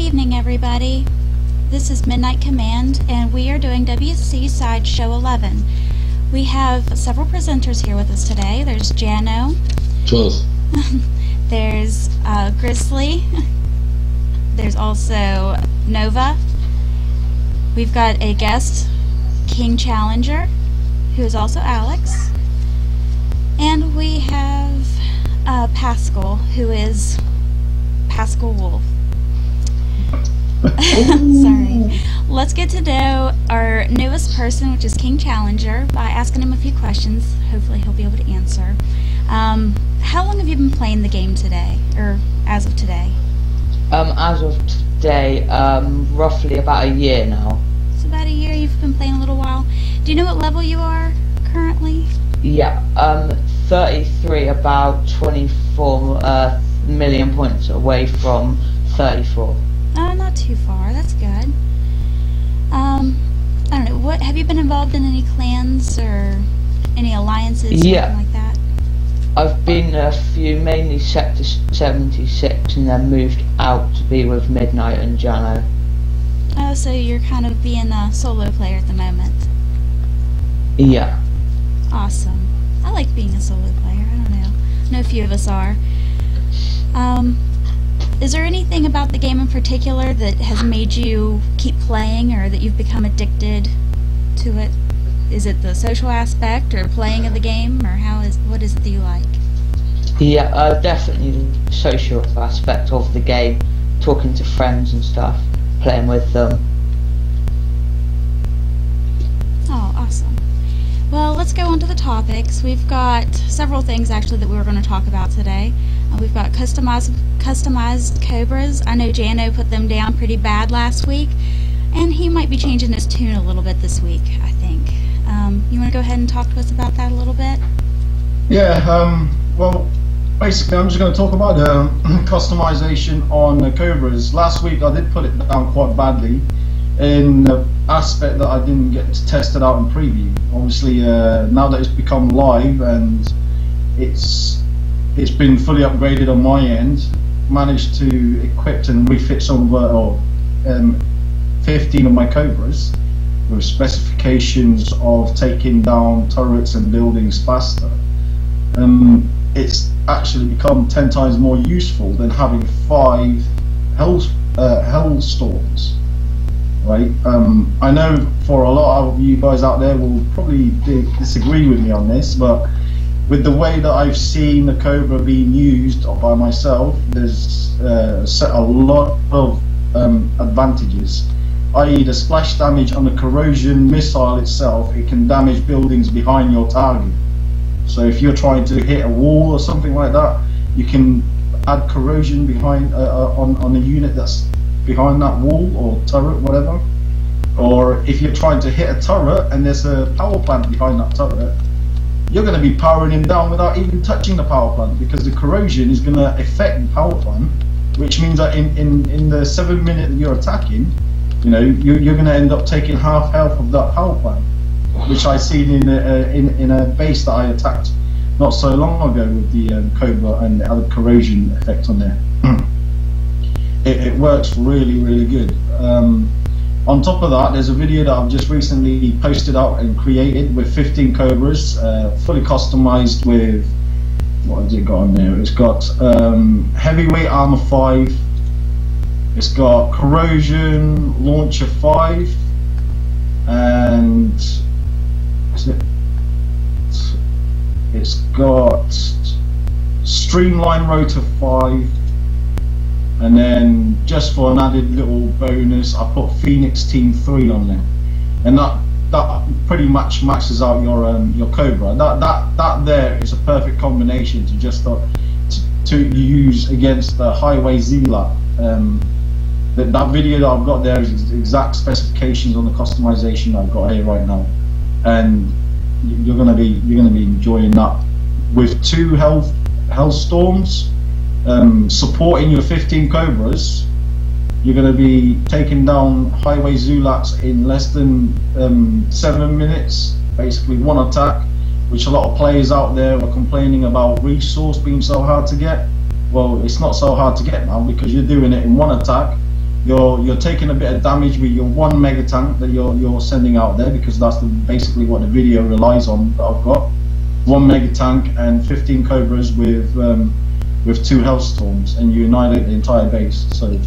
evening, everybody. This is Midnight Command, and we are doing WC SideShow 11. We have several presenters here with us today. There's Jano. 12. There's Grizzly. There's also Nova. We've got a guest, King Challenger, who is also Alex. And we have Pascal, who is Pascal Wolf. Sorry. Let's get to know our newest person, which is King Challenger, by asking him a few questions. Hopefully he'll be able to answer. How long have you been playing the game today, or as of today? As of today, roughly about a year now. It's about a year. You've been playing a little while. Do you know what level you are currently? Yeah, 33, about 24 million points away from 34. Not too far. That's good. I don't know. What have you been involved in any clans or any alliances? Yeah. Something like that? I've been a few, mainly Sector 76, and then moved out to be with Midnight and Jano. Oh, so you're kind of being a solo player at the moment. Yeah. Awesome. I like being a solo player. I don't know. I know a few of us are. Is there anything about the game in particular that has made you keep playing, or that you've become addicted to it? Is it the social aspect or playing of the game, or what is it that you like? Yeah, definitely the social aspect of the game, talking to friends and stuff, playing with them. Oh, awesome. Well, let's go on to the topics. We've got several things actually that we were going to talk about today. We've got customized cobras. I know Jano put them down pretty bad last week, and he might be changing his tune a little bit this week, I think. You want to go ahead and talk to us about that a little bit? Yeah, well, basically I'm just going to talk about the customization on the cobras. Last week I did put it down quite badly in the aspect that I didn't get to test it out in preview. Obviously, now that it's become live and it's been fully upgraded on my end, managed to equip and refit some of 15 of my cobras with specifications of taking down turrets and buildings faster. It's actually become 10 times more useful than having 5 hellstorms. Right? I know for a lot of you guys out there will probably disagree with me on this, but with the way that I've seen the Cobra being used by myself, there's a lot of advantages, i.e. the splash damage on the corrosion missile itself. It can damage buildings behind your target. So if you're trying to hit a wall or something like that, you can add corrosion behind on a unit that's behind that wall or turret, whatever. Or if you're trying to hit a turret and there's a power plant behind that turret, you're going to be powering him down without even touching the power plant, because the corrosion is going to affect the power plant, which means that in the 7 minutes that you're attacking, you know, you're going to end up taking half health of that power plant, which I seen in a base that I attacked not so long ago with the Cobra and the other corrosion effect on there. It works really, really good. On top of that, there's a video that I've just recently posted out and created with 15 Cobras, fully customized with, what has it got on there? It's got heavyweight armor 5, it's got corrosion launcher 5, and it's got streamline rotor 5. And then, just for an added little bonus, I put Phoenix Team 3 on there, and that pretty much maxes out your Cobra. That there is a perfect combination to just to use against the Highway Zealot. That video that I've got there is exact specifications on the customization I've got here right now, and you're gonna be enjoying that with 2 Hellstorms. Supporting your 15 Cobras, you're going to be taking down Highway Zulats in less than 7 minutes, basically one attack, which a lot of players out there are complaining about resource being so hard to get. Well, it's not so hard to get now, because you're doing it in one attack. you're taking a bit of damage with your 1 mega tank that you're sending out there, because that's basically what the video relies on that I've got. 1 mega tank and 15 cobras with 2 hellstorms, and you annihilate the entire base. So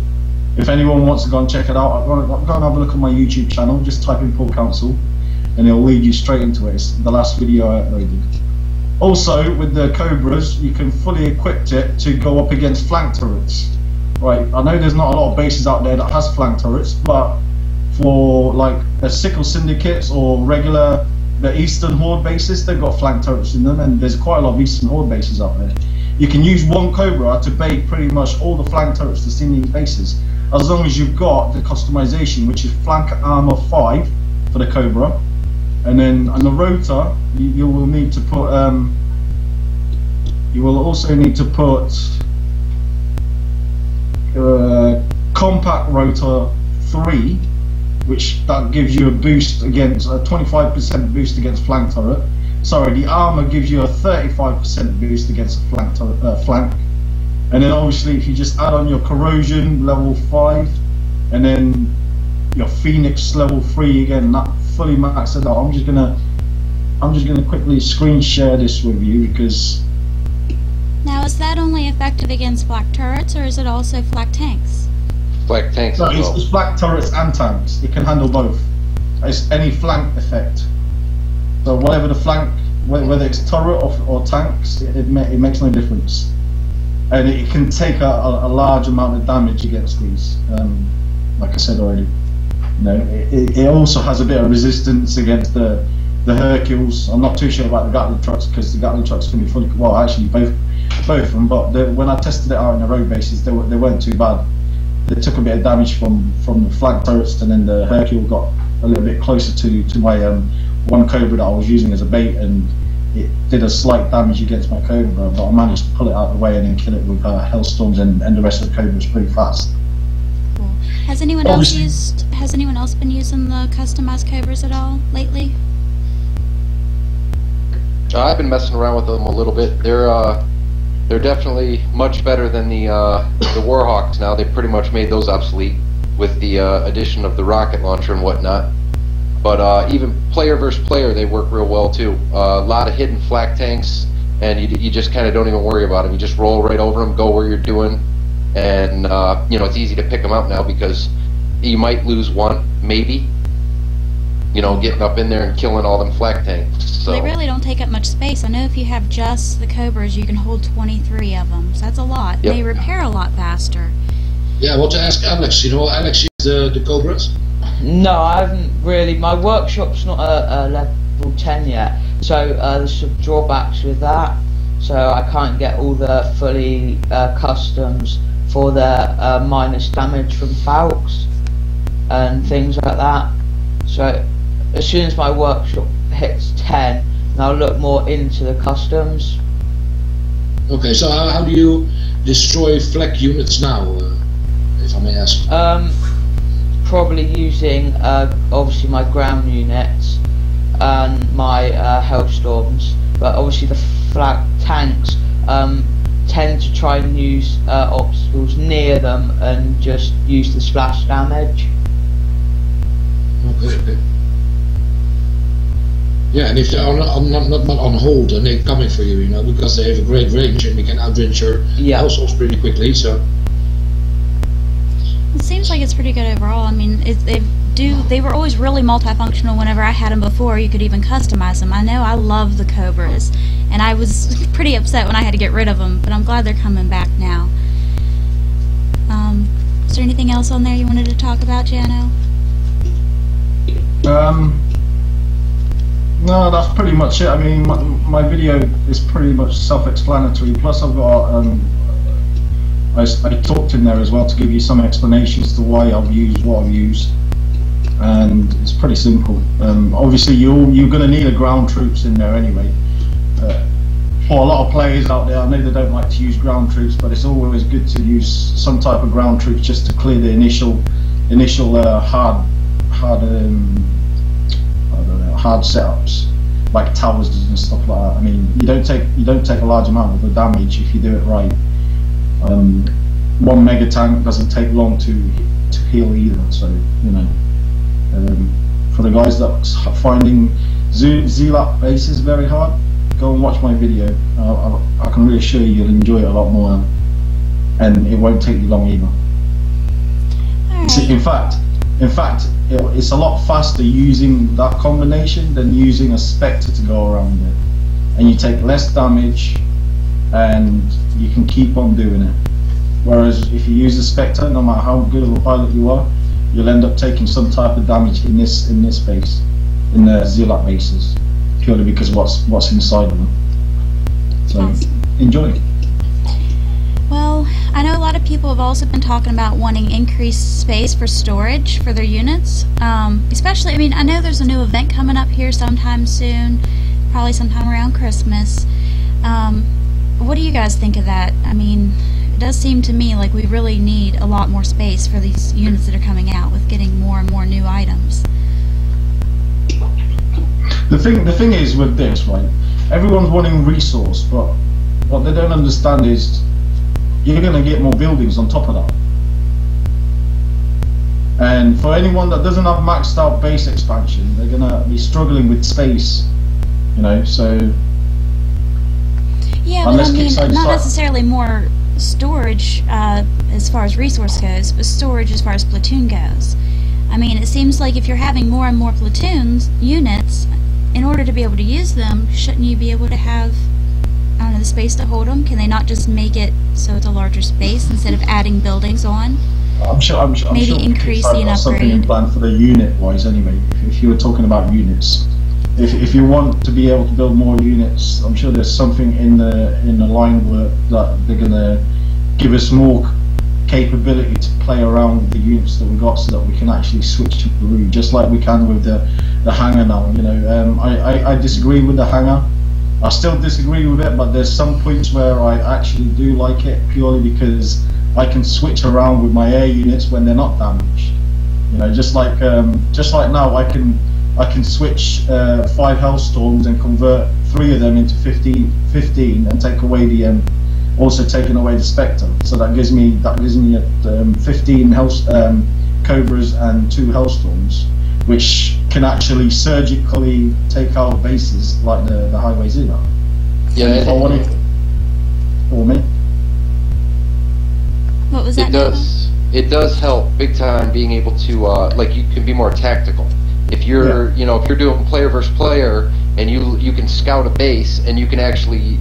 if anyone wants to go and check it out, go and have a look on my YouTube channel. Just type in Port Council and it'll lead you straight into it. It's the last video I uploaded. Also, with the cobras, you can fully equip it to go up against flank turrets. Right, I know there's not a lot of bases out there that has flank turrets, but for like the Sickle Syndicates or regular, the Eastern Horde bases, they've got flank turrets in them, and there's quite a lot of Eastern Horde bases out there. You can use 1 Cobra to bait pretty much all the flank turrets that's in these bases, as long as you've got the customization, which is flank armor 5 for the Cobra, and then on the rotor, you will need to put, you will also need to put compact rotor 3, which that gives you a boost against a 25% boost against flank turret. Sorry, the armor gives you a 35% boost against a flank. And then obviously if you just add on your corrosion level 5 and then your Phoenix level 3 again, that fully maxed it out. I'm just gonna quickly screen share this with you, because Now, is that only effective against flak turrets, or is it also flak tanks? Flak tanks no, as well. it's flak turrets and tanks. It can handle both. It's any flank effect. So whatever the flank, whether it's turret or tanks, it makes no difference. And it can take a large amount of damage against these, like I said already. You know, it also has a bit of resistance against the Hercules. I'm not too sure about the Gatling trucks, because the Gatling trucks can be fully, well, actually both of them. But when I tested it out in the road bases, they weren't too bad. They took a bit of damage from the flank turrets, and then the Hercule got a little bit closer to my 1 Cobra that I was using as a bait, and it did a slight damage against my Cobra, but I managed to pull it out of the way and then kill it with Hellstorms and the rest of the Cobras pretty fast. Cool. Has anyone else been using the customized Cobras at all lately? I've been messing around with them a little bit. They're definitely much better than the Warhawks now. They pretty much made those obsolete with the addition of the rocket launcher and whatnot. But even player versus player, they work real well too. A lot of hidden flak tanks, and you just kind of don't even worry about them. You just roll right over them, go where you're doing, and you know, it's easy to pick them out now, because you might lose one, maybe. You know, getting up in there and killing all them flak tanks. So They really don't take up much space. I know if you have just the Cobras, you can hold 23 of them, so that's a lot. Yep. They repair a lot faster. Yeah, I want to ask Alex. You know, Alex uses the Cobras. No, I haven't really. My workshop's not a level 10 yet, so there's some drawbacks with that. So I can't get all the fully customs for the minus damage from Falcons and things like that. So as soon as my workshop hits 10, I'll look more into the customs. Okay, so how do you destroy flak units now, if I may ask? Probably using obviously my ground units and my Hellstorms, but obviously the flak tanks tend to try and use obstacles near them and just use the splash damage. Okay. Yeah, and if they're not on hold and they're coming for you, you know, because they have a great range and they can outrange your Hellstorms pretty quickly, so. It seems like it's pretty good overall. I mean, they were always really multifunctional whenever I had them before. You could even customize them. I know I love the Cobras, and I was pretty upset when I had to get rid of them, but I'm glad they're coming back now. Is there anything else on there you wanted to talk about, Jano? No, that's pretty much it. I mean, my video is pretty much self-explanatory. Plus, I've got I talked in there as well to give you some explanations to why I've used what I've used, and it's pretty simple. Obviously, you're going to need a ground troops in there anyway. For a lot of players out there, I know they don't like to use ground troops, but it's always good to use some type of ground troops just to clear the initial hard setups like towers and stuff like that. I mean, you don't take a large amount of the damage if you do it right. 1 mega tank doesn't take long to appeal either. So for the guys that's finding ZLAP bases very hard, go and watch my video. I can really assure you you'll enjoy it a lot more, and it won't take you long either. In fact, it's a lot faster using that combination than using a Spectre to go around it, and you take less damage, and you can keep on doing it. Whereas if you use the Spectre, no matter how good of a pilot you are, you'll end up taking some type of damage in this base, in the ZLAP bases, purely because of what's inside of them. So enjoy. Well, I know a lot of people have also been talking about wanting increased space for storage for their units. Especially, I mean, I know there's a new event coming up here sometime soon, probably sometime around Christmas. What do you guys think of that? I mean, it does seem to me like we really need a lot more space for these units that are coming out with getting more and more new items. The thing is with this, right? Everyone's wanting resource, but what they don't understand is you're going to get more buildings on top of that. And for anyone that doesn't have maxed out base expansion, they're going to be struggling with space, so... Yeah, but I mean, not necessarily more storage as far as resource goes, but storage as far as platoon goes. I mean, it seems like if you're having more and more platoons, units, in order to be able to use them, shouldn't you be able to have, I don't know, the space to hold them? Can they not just make it so it's a larger space instead of adding buildings on? I'm sure Maybe increase the upgrade. Something in plan for the unit-wise anyway, if you were talking about units. If you want to be able to build more units, I'm sure there's something in the line work that they're going to give us more capability to play around with the units that we got, so that we can actually switch to Peru, just like we can with the hangar now. I disagree with the hangar. I still disagree with it, but there's some points where I actually do like it, purely because I can switch around with my air units when they're not damaged. Just like now, I can switch 5 Hellstorms and convert 3 of them into 15 and take away the also taking away the Spectre. So that gives me 15 Cobras and 2 Hellstorms, which can actually surgically take out bases like the Highway Zero. Yeah, if I want it for me. What was that? It does help big time being able to like, you can be more tactical. If you're if you're doing player versus player, and you can scout a base, and you can actually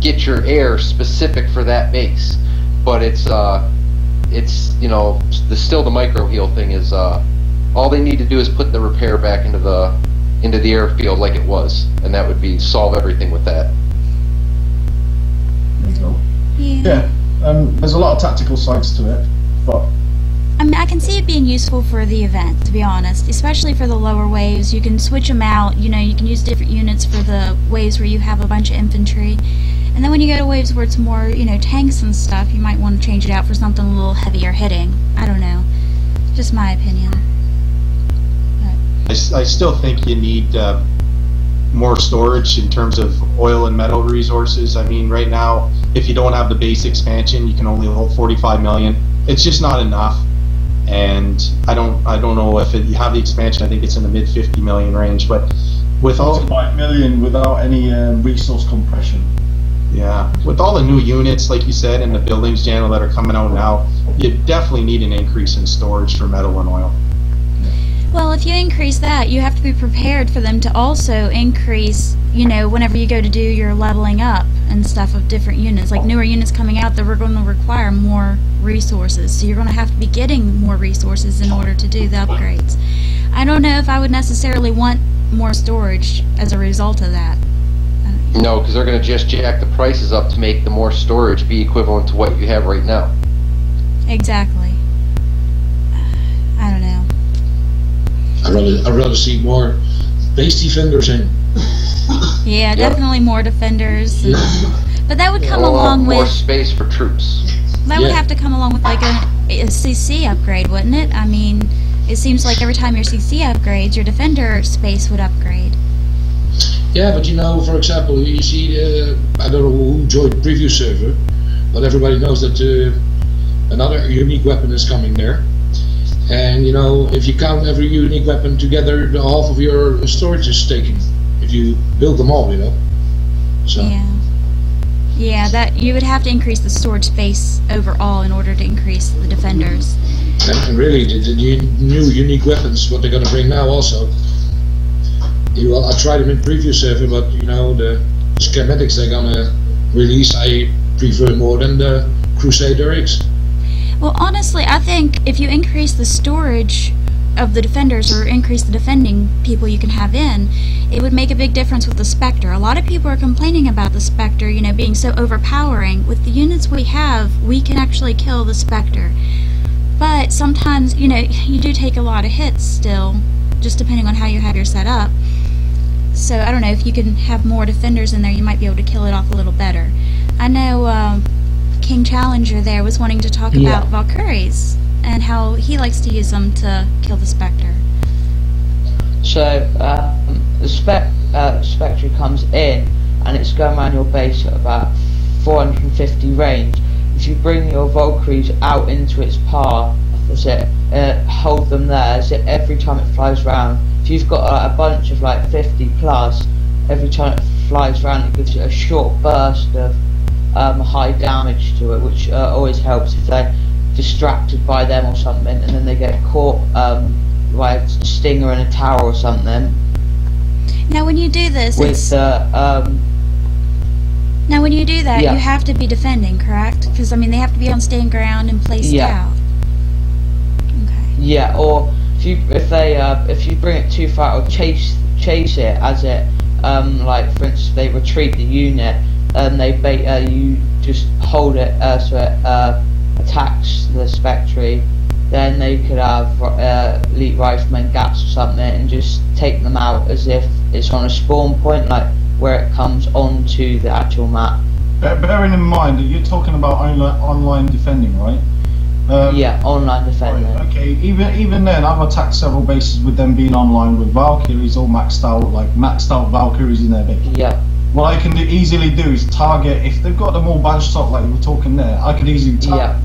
get your air specific for that base. But it's still the micro heal thing is all they need to do is put the repair back into the airfield like it was, and that would solve everything with that. There you go. Yeah. There's a lot of tactical sides to it, but I mean, I can see it being useful for the event, to be honest, especially for the lower waves. You can switch them out, you can use different units for the waves where you have a bunch of infantry. And then when you go to waves where it's more, tanks and stuff, you might want to change it out for something a little heavier hitting. I don't know. Just my opinion. But I still think you need more storage in terms of oil and metal resources. I mean, right now, if you don't have the base expansion, you can only hold 45 million. It's just not enough. And I don't know if you have the expansion. I think it's in the mid 50 million range, but with all 5 million without any resource compression. Yeah, with all the new units, like you said, and the buildings, Jano, that are coming out now, you definitely need an increase in storage for metal and oil. Well, if you increase that, you have to be prepared for them to also increase, whenever you go to do your leveling up and stuff of different units. Like newer units coming out that we're going to require more resources. So you're going to have to be getting more resources in order to do the upgrades. I don't know if I would necessarily want more storage as a result of that. No, because they're going to just jack the prices up to make the more storage be equivalent to what you have right now. Exactly. I don't know. I'd rather see more base defenders in. Yeah, definitely more defenders. But that would come along with more space for troops. That would have to come along with like a CC upgrade, wouldn't it? I mean, it seems like every time your CC upgrades, your defender space would upgrade. Yeah, but for example, you see, I don't know who joined the preview server, but everybody knows that another unique weapon is coming there. And you know, if you count every unique weapon together, the half of your storage is taken. If you build them all, you know. So. Yeah, that you would have to increase the storage space overall in order to increase the defenders. And really, the new unique weapons, what they're gonna bring now also. Well, I tried them in previous server, but you know, the schematics they're gonna release, I prefer more than the Crusader X. Well, honestly, I think if you increase the storage of the defenders or increase the defending people you can have in, it would make a big difference with the Spectre. A lot of people are complaining about the Spectre, you know, being so overpowering. With the units we have, we can actually kill the Spectre. But sometimes, you know, you do take a lot of hits still, just depending on how you have your set up. So, I don't know, if you can have more defenders in there, you might be able to kill it off a little better. I know King Challenger there was wanting to talk about Valkyries and how he likes to use them to kill the Spectre. So, the Spectre comes in and it's going around your base at about 450 range. If you bring your Valkyries out into its path, hold them there, every time it flies around, if you've got a bunch of like 50 plus, every time it flies around it gives you a short burst of high damage to it, which always helps if they're distracted by them or something and then they get caught by a stinger in a tower or something. Now when you do this, now when you do that, you have to be defending, correct? Because I mean they have to be on stand ground and placed out. Okay. Yeah, or if you bring it too far or chase it as it like for instance they retreat the unit and they you just hold it so it attacks the Spectre, then they could have elite riflemen gaps or something and just take them out as if it's on a spawn point, like where it comes onto the actual map. Bearing in mind that you're talking about online defending, right? Yeah, online defending. Right, okay, even then, I've attacked several bases with them being online with Valkyries all maxed out Valkyries in their base. Yeah. What I can easily do is target, if they've got them all bunched up like you were talking there, I could easily target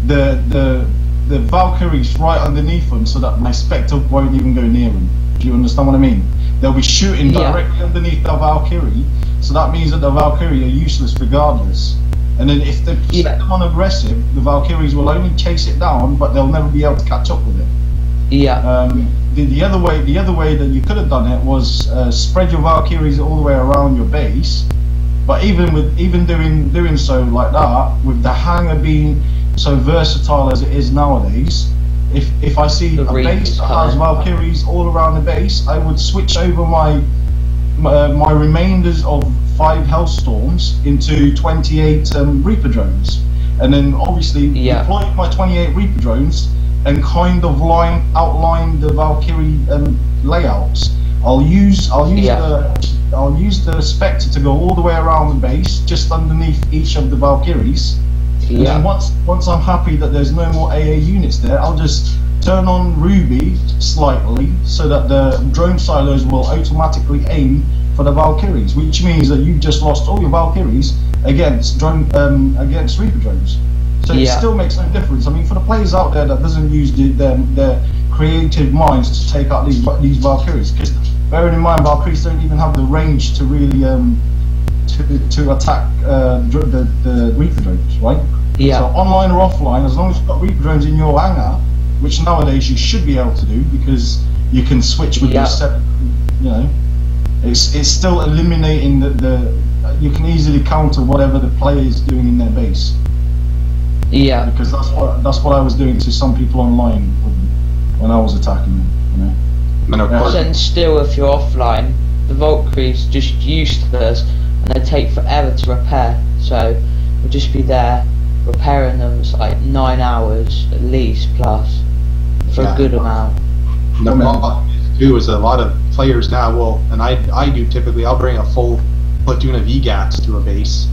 the Valkyries right underneath them so that my Spectre won't even go near them. Do you understand what I mean? They'll be shooting directly underneath the Valkyrie, so that means that the Valkyrie are useless regardless. And then if they set them on aggressive, the Valkyries will only chase it down, but they'll never be able to catch up with it. Yeah. The other way that you could have done it was spread your Valkyries all the way around your base. But even doing so like that, with the hangar being so versatile as it is nowadays, if I see a base that has Valkyries all around the base, I would switch over my remainders of 5 Hellstorms into 28 Reaper drones, and then obviously deploy my 28 Reaper drones and kind of outline the Valkyrie layouts. I'll use the Spectre to go all the way around the base, just underneath each of the Valkyries. And then once I'm happy that there's no more AA units there, I'll just turn on Ruby slightly so that the drone silos will automatically aim for the Valkyries, which means that you've just lost all your Valkyries against Reaper drones. So it still makes no difference. I mean, for the players out there that doesn't use their creative minds to take out these Valkyries, because bearing in mind Valkyries don't even have the range to really to attack the Reaper drones, right? Yeah. So online or offline, as long as you've got Reaper drones in your hangar, which nowadays you should be able to do because you can switch with your set, you know, it's still eliminating you can easily counter whatever the player is doing in their base. Yeah. Because that's what I was doing to some people online when I was attacking them, you know. And of course, and still, if you're offline, the Valkyrie's just useless and they take forever to repair. So we'll just be there repairing them. It's like 9 hours at least plus for a good amount. The problem too is a lot of players now and I do typically, I'll bring a full platoon of EGATs to a base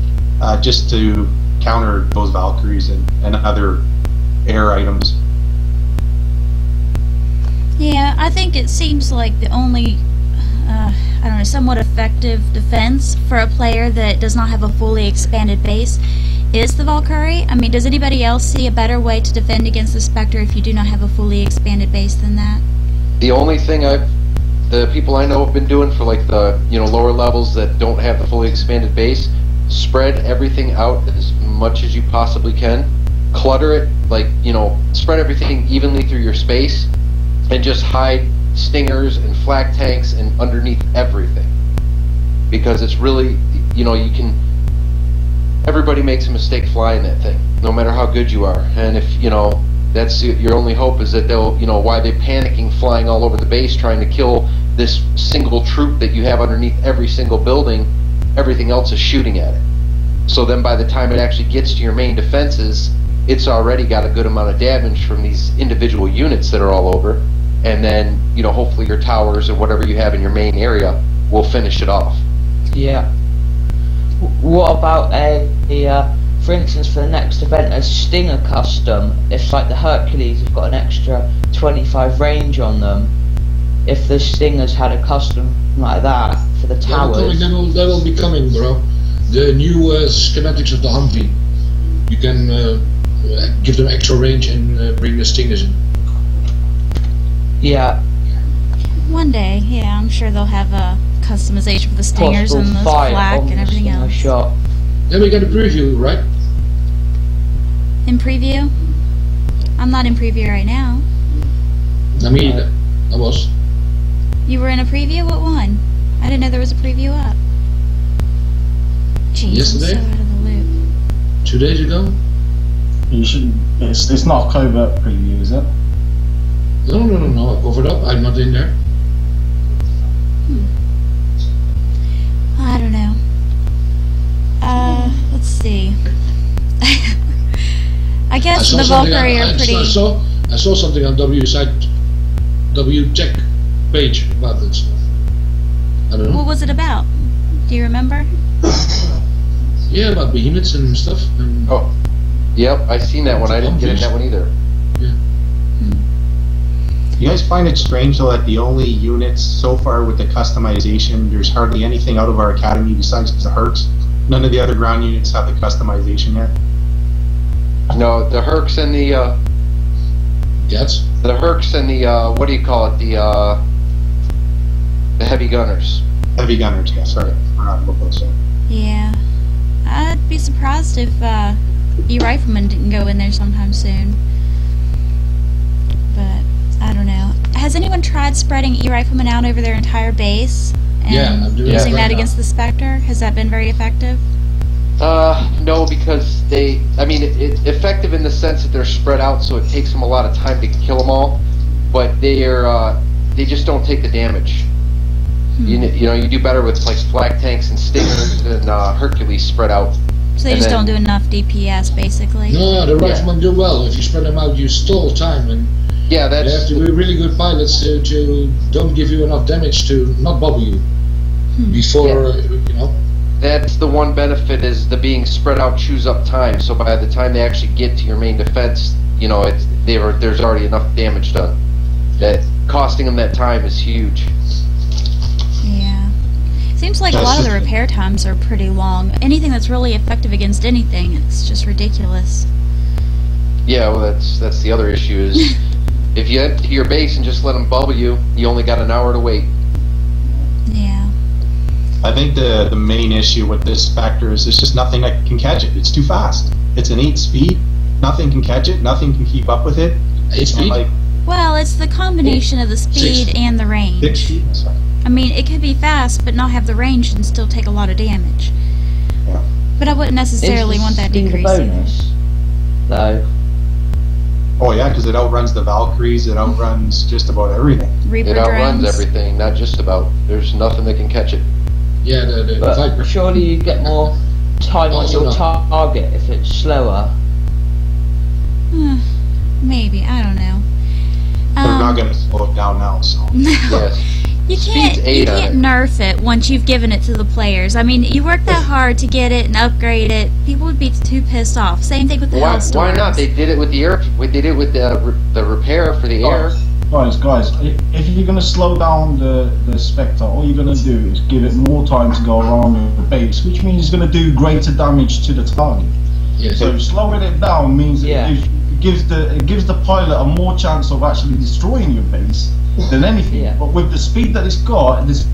just to counter those Valkyries and other air items. Yeah, I think it seems like the only I don't know, somewhat effective defense for a player that does not have a fully expanded base is the Valkyrie? I mean, does anybody else see a better way to defend against the Spectre if you do not have a fully expanded base than that? The only thing the people I know have been doing for like the lower levels that don't have the fully expanded base, spread everything out as much as you possibly can. Clutter it, like, spread everything evenly through your space, and just hide stingers and flak tanks and underneath everything. Because it's really, everybody makes a mistake flying that thing, no matter how good you are. And if, that's your only hope is that they'll, why they're panicking, flying all over the base, trying to kill this single troop that you have underneath every single building, everything else is shooting at it. So then by the time it actually gets to your main defenses, it's already got a good amount of damage from these individual units that are all over. And then, hopefully your towers or whatever you have in your main area will finish it off. Yeah. What about for instance, for the next event, a Stinger custom? If like the Hercules have got an extra 25 range on them, if the Stingers had a custom like that for the towers, they will be coming, bro. The new schematics of the Humvee, you can give them extra range and bring the Stingers in. Yeah. One day, yeah, I'm sure they'll have a customization for the Stingers and the flak and everything else. Shot. Then we got a preview, right? In preview? I'm not in preview right now. I mean, I was. You were in a preview? What one? I didn't know there was a preview up. Jeez, Yesterday? I'm so out of the loop. 2 days ago? You should. It's not a covert preview, is it? No. I covered up. I'm not in there. I don't know. Let's see. I guess the Valkyrie are pretty... I saw something on W Tech page about this. I don't know. What was it about? Do you remember? Yeah, about behemoths and stuff. And Oh, yep, I seen that one. I didn't get in that one either. yeah. You guys find it strange though that the only units so far with the customization, there's hardly anything out of our academy besides the Hercs. None of the other ground units have the customization yet. No, the Hercs and the Jets? the Hercs and the what do you call it? The heavy gunners. Heavy gunners, yeah, sorry. Forgot about those. Yeah. I'd be surprised if E-Rifleman didn't go in there sometime soon. But, I don't know. Has anyone tried spreading E-Rifleman out over their entire base? And Yeah, I'm doing using that right that now. against the Spectre? Has that been very effective? No, because it's effective in the sense that they're spread out, so it takes them a lot of time to kill them all. But they just don't take the damage. You do better with like flak tanks and Stingers and Hercules spread out. So they And just then- don't do enough DPS, basically? No, the riflemen do well. If you spread them out, you stall time, and Yeah, they have that's to be really good pilots to don't give you enough damage to not bubble you before that's the one benefit is the being spread out chews up time. So by the time they actually get to your main defense, there's already enough damage done. That costing them that time is huge. Yeah. Seems like a lot of the repair times are pretty long. Anything that's really effective against anything, it's just ridiculous. Yeah, well, that's the other issue is if you empty your base and just let them bubble you, you only got an hour to wait. Yeah. I think the main issue with this Spectre is there's just nothing that can catch it. It's too fast. It's an 8 speed. Nothing can catch it. Nothing can keep up with it. 8 speed? Like Well, it's the combination of the speed 6. and the 6 range. speed. Sorry. I mean, it could be fast, but not have the range and still take a lot of damage. Yeah. But I wouldn't necessarily Is the want that speed a decreasing. bonus, though. Oh yeah, because it outruns the Valkyries. It outruns just about everything. Reaper It outruns drones. everything, not just about. There's nothing that can catch it. Yeah, the But Viper. surely you get more time on Also your not. target if it's slower. Maybe, I don't know. They're not going to slow it down now. So No. Yes. You Speed's can't 8 on it. nerf it once you've given it to the players. I mean, you work that hard to get it and upgrade it. People would be too pissed off. Same thing with the Why Hellstorms. not? They did it with the air. They did it with the repair for the air. Guys, if you're going to slow down the Spectre, all you're going to do is give it more time to go around the base, which means it's going to do greater damage to the target. Yeah. So slowing it down means it gives the pilot a more chance of actually destroying your base than anything. Yeah. But with the speed that it's got, there's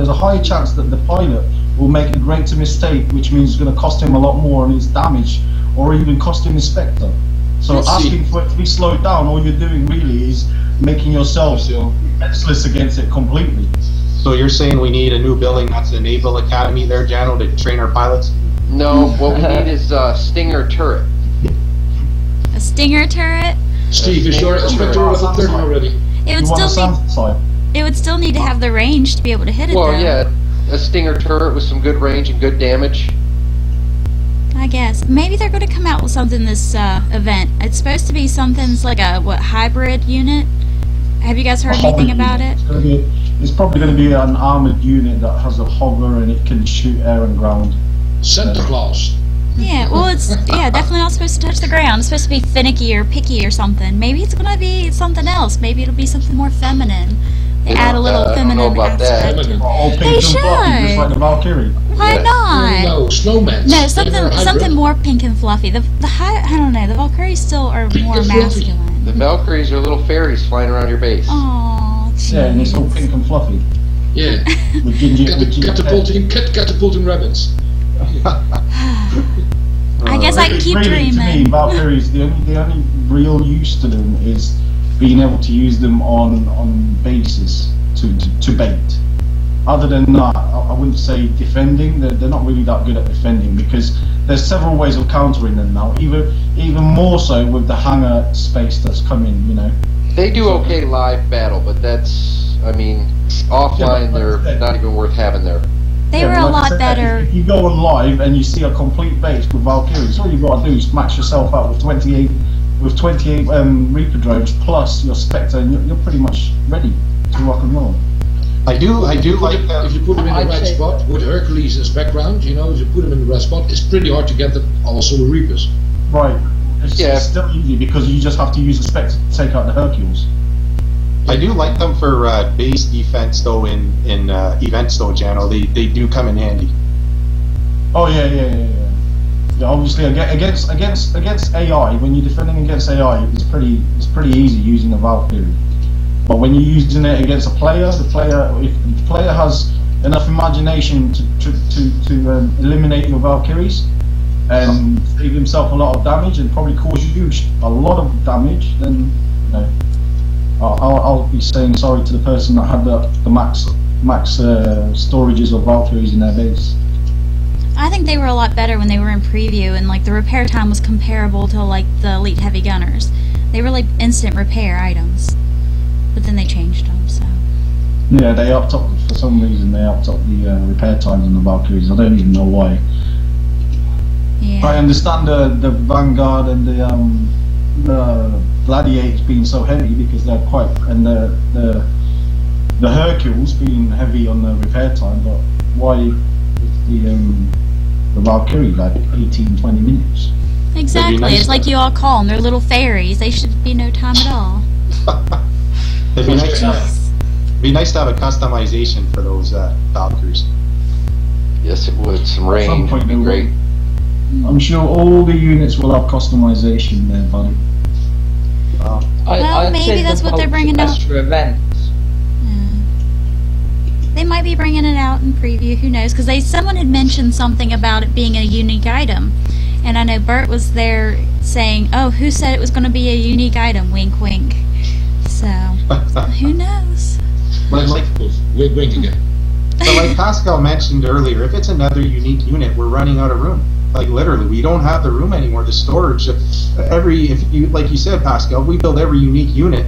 a high chance that the pilot will make a greater mistake, which means it's going to cost him a lot more on his damage, or even cost him his Spectre. So asking for it to be slowed down, all you're doing really is making yourself defenseless against it completely. So you're saying we need a new building that's a naval academy there, Jano, to train our pilots? No, what we need is a Stinger turret. A Stinger turret? Steve, is your Spectre level 30 already? It would still need to have the range to be able to hit it. Well, though. yeah, a Stinger turret with some good range and good damage. I guess maybe they're going to come out with something this event. It's supposed to be something's like a hybrid unit. Have you guys heard anything about it? It's probably going to be an armored unit that has a hover and it can shoot air and ground. Santa Claus. Yeah, well, it's definitely not supposed to touch the ground. It's supposed to be finicky or picky or something. Maybe it's gonna be something else. Maybe it'll be something more feminine. They add a little feminine I don't know about aspect. that. All pink and fluffy, just like the Valkyrie. Why not? No, snowmen. No, something more pink and fluffy. The I don't know. The Valkyries still are more masculine. The Valkyries are little fairies flying around your base. Oh, yeah, and it's all pink and fluffy. Yeah. With Catapulting rabbits. I guess I can keep really, dreaming. To me, Valkyries, the only real use to them is being able to use them on bases to bait. Other than that, I wouldn't say defending. They're not really that good at defending because there's several ways of countering them now. Even more so with the hangar space that's coming. You know. They do okay live battle, but that's, I mean, offline they're not even worth having there. They were a lot better. If you go on live and you see a complete base with Valkyries, all you've got to do is max yourself out with 28 Reaper drones plus your Spectre, and you're pretty much ready to rock and roll. I do like that. If you put them in the right spot with Hercules as background, you know, if you put them in the right spot, it's pretty hard to get them also with Reapers. Right. It's still easy because you just have to use the Spectre to take out the Hercules. I do like them for base defense though in events though, Jano. They do come in handy. Oh yeah. Obviously against AI, when you're defending against AI, it's pretty easy using a Valkyrie. But when you're using it against a player, if the player has enough imagination to eliminate your Valkyries and save himself a lot of damage and probably cause you a lot of damage, then you know, I'll be saying sorry to the person that had the max storages of Valkyries in their base. I think they were a lot better when they were in preview, and like the repair time was comparable to like the elite heavy gunners. They were like instant repair items, but then they changed them. So yeah, they upped up for some reason. They upped up the repair times on the Valkyries. I don't even know why. yeah. I understand the Vanguard and the Gladiators being so heavy because they're quite, and the Hercules being heavy on the repair time, but why the Valkyrie like 18-20 minutes? Exactly. Nice it's like you all call them. They're little fairies. They should be no time at all. It'd be nice to have a customization for those Valkyries. Yes, it would. Some At some range point would be they will. great. I'm sure all the units will have customization there, buddy. Well, maybe that's what they're bringing out. Extra events. They might be bringing it out in preview. Who knows? Because someone had mentioned something about it being a unique item, and I know Bert was there saying, "Oh, who said it was going to be a unique item?" Wink, wink. So who knows? Like Wink again. So like Pascal mentioned earlier, if it's another unique unit, we're running out of room. Like literally, we don't have the room anymore. The storage, like you said, Pascal, if we build every unique unit,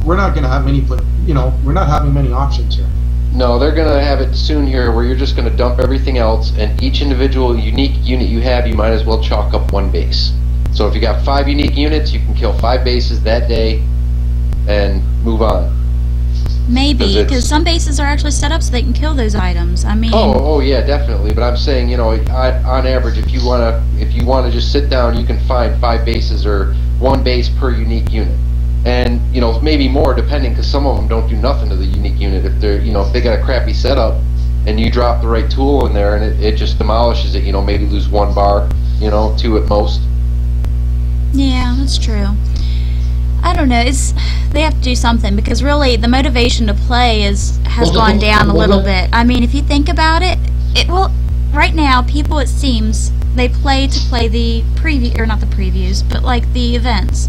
we're not going to have many. We're not having many options here. No, they're going to have it soon here where you're just going to dump everything else, and each individual unique unit you have, you might as well chalk up one base. So if you got 5 unique units, you can kill 5 bases that day and move on. Maybe, because some bases are actually set up so they can kill those items. I mean, oh yeah, definitely. But I'm saying, on average, if you wanna just sit down, you can find 5 bases or 1 base per unique unit, and maybe more depending, because some of them don't do nothing to the unique unit. If they're if they got a crappy setup, and you drop the right tool in there, and it just demolishes it. Maybe lose 1 bar. you know, 2 at most. Yeah, that's true. I don't know. They have to do something, because really the motivation to play has gone down a little bit. I mean, if you think about it, right now people, it seems, they play to play the preview, or not the previews, but like the events.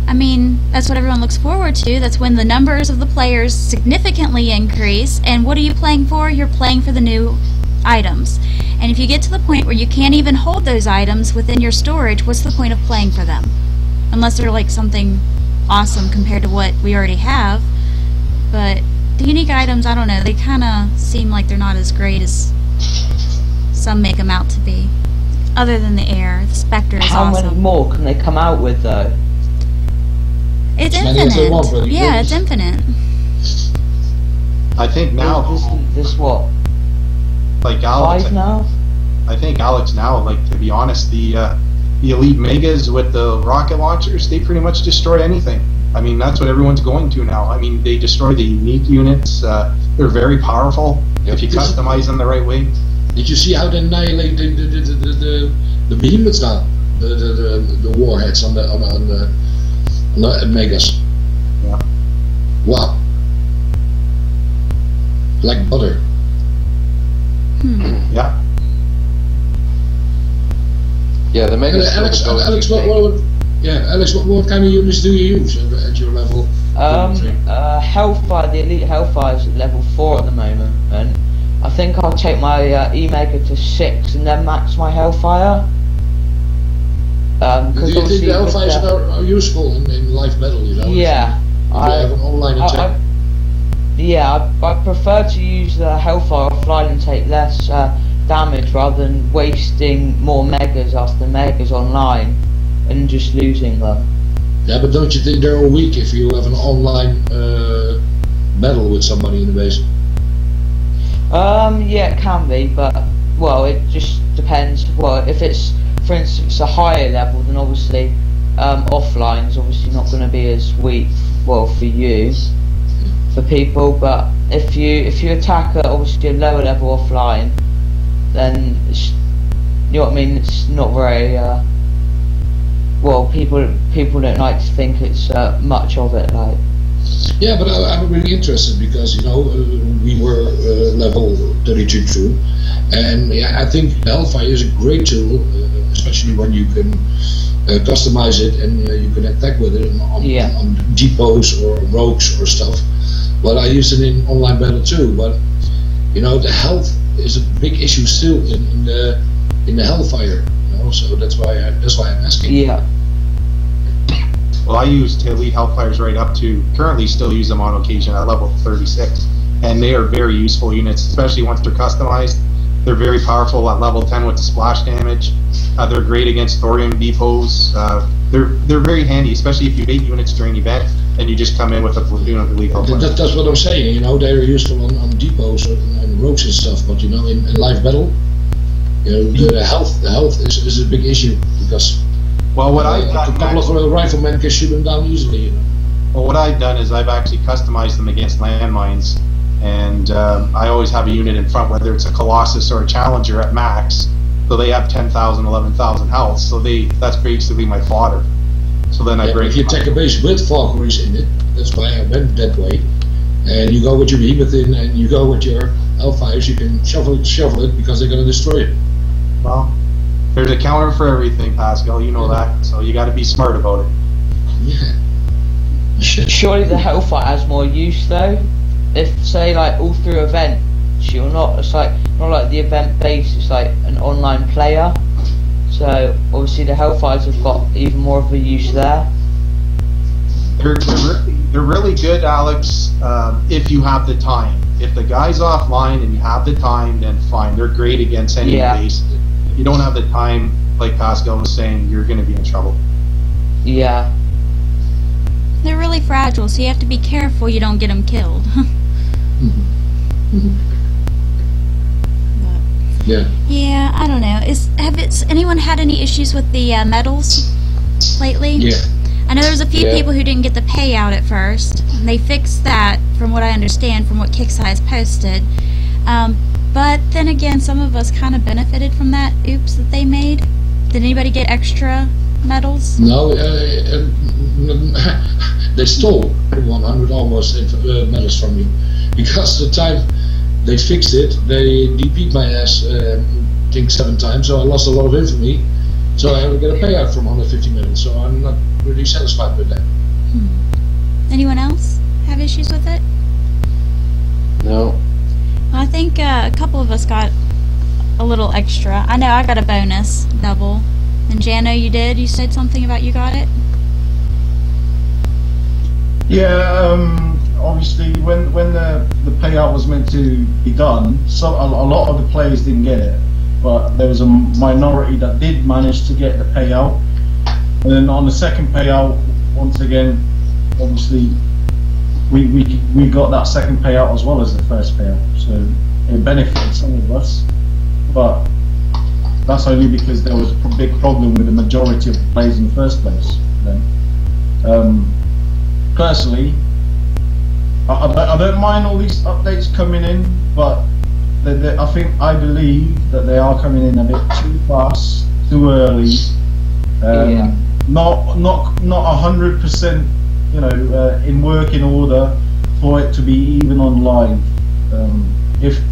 I mean, that's what everyone looks forward to. That's when the numbers of the players significantly increase. And what are you playing for? You're playing for the new items. And if you get to the point where you can't even hold those items within your storage, what's the point of playing for them? Unless they're like something awesome compared to what we already have. But the unique items, I don't know, they kind of seem like they're not as great as some make them out to be. Other than the air, the Spectre is awesome. How many more can they come out with though? It's infinite. Yeah, it's infinite. I think now, this what? like Alex, 5 now? I think Alex now, like, to be honest, the elite megas with the rocket launchers, they pretty much destroy anything. I mean, that's what everyone's going to now. I mean, they destroy the unique units. They're very powerful if you customize them the right way. Did you see how they annihilate the behemoths now? The warheads on the megas. Yeah. Wow. Like butter. Yeah. Yeah, the megas. Alex, what kind of units do you use at your level? Hellfire, the elite Hellfire is at level 4 at the moment, and I think I'll take my E-Mega to 6 and then max my Hellfire. Do you think the Hellfires are useful in live battle, you know? Yeah. I have an online attack. I prefer to use the Hellfire offline and take less damage rather than wasting more megas after megas online and just losing them. Yeah, but don't you think they're all weak if you have an online battle with somebody in the base? Yeah, it can be, but, well, it just depends. Well, if it's, for instance, a higher level, then obviously offline is obviously not going to be as weak, well, for you, for people, but if you attack at obviously a lower level offline, then it's, you know what I mean, it's not very, well, people don't like to think it's much of it, like. Yeah, but I'm really interested because, you know, we were level 32 too, and yeah, I think Hellfire is a great tool, especially when you can customize it and you can attack with it on depots or rogues or stuff. Well, I used it in online battle too, but you know, the health is a big issue still in the Hellfire, you know, so that's why I'm asking. Yeah. Well, I used elite Hellfires right up to, currently still use them on occasion at level 36, and they are very useful units, especially once they're customized. They're very powerful at level 10 with the splash damage. They're great against thorium depots. They're very handy, especially if you bait units during event and you just come in with a platoon of elite Hellfires. That's what I'm saying, you know, they're useful on depots and rogues and stuff, but you know, in live battle, you know, the health is a big issue because. Well, what I've done, a couple of riflemen can shoot them down easily, you know. Well, what I've done is I've actually customized them against landmines, and I always have a unit in front, whether it's a Colossus or a Challenger at max, so they have 10,000, 11,000 health, so that's basically my fodder. So then I break. If you attack a base with Valkyries in it, that's why I went that way, and you go with your behemoth in, and you go with your Hellfires, you can shovel it because they're going to destroy it. Well. There's a counter for everything, Pascal, you know that, so you got to be smart about it. Yeah. Surely the Hellfire has more use though. If, say, like all through event, you're not, it's like, not like the event base, it's like an online player. So obviously the Hellfires have got even more of a use there. They're really good, Alex, if you have the time. If the guy's offline and you have the time, then fine, they're great against any base. If you don't have the time, like Pascal was saying, you're going to be in trouble. Yeah. They're really fragile, so you have to be careful you don't get them killed. Yeah, I don't know. Has anyone had any issues with the medals lately? Yeah. I know there's a few people who didn't get the payout at first. And they fixed that, from what I understand, from what Kickside posted. But then again, some of us kind of benefited from that oops that they made. Did anybody get extra medals? No, they stole 100 almost medals from me, because the time they fixed it, they DP'd my ass, I think 7 times, so I lost a lot of infamy. So I only get a payout from 150 medals, so I'm not really satisfied with that. Anyone else have issues with it? No. Well, I think a couple of us got a little extra. I know I got a bonus double. And Jano, you did? You said something about you got it? Yeah, obviously when the payout was meant to be done, so a lot of the players didn't get it, but there was a minority that did manage to get the payout. And then on the second payout, once again, obviously we got that second payout as well as the first payout, so it benefited some of us, but that's only because there was a big problem with the majority of the players in the first place. Then, personally, I don't mind all these updates coming in, but I believe that they are coming in a bit too fast, too early. Yeah. Not 100%, you know, in working order for it to be even on live. If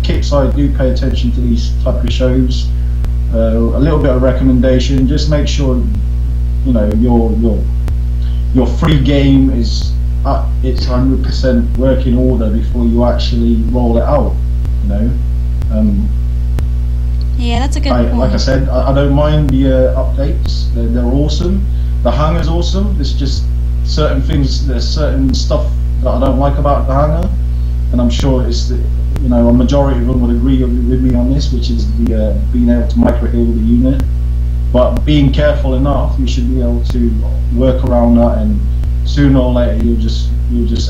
Kipside do pay attention to these type of shows, a little bit of recommendation: just make sure, you know, your free game is at its 100% working order before you actually roll it out. You know. Yeah, that's a good point. Like I said, I don't mind the updates. They're awesome. The hangar's awesome. There's just certain things. There's certain stuff that I don't like about the hangar, and I'm sure it's you know, a majority of them would agree with me on this, which is the being able to micro heal the unit. But being careful enough, you should be able to work around that, and sooner or later you'll just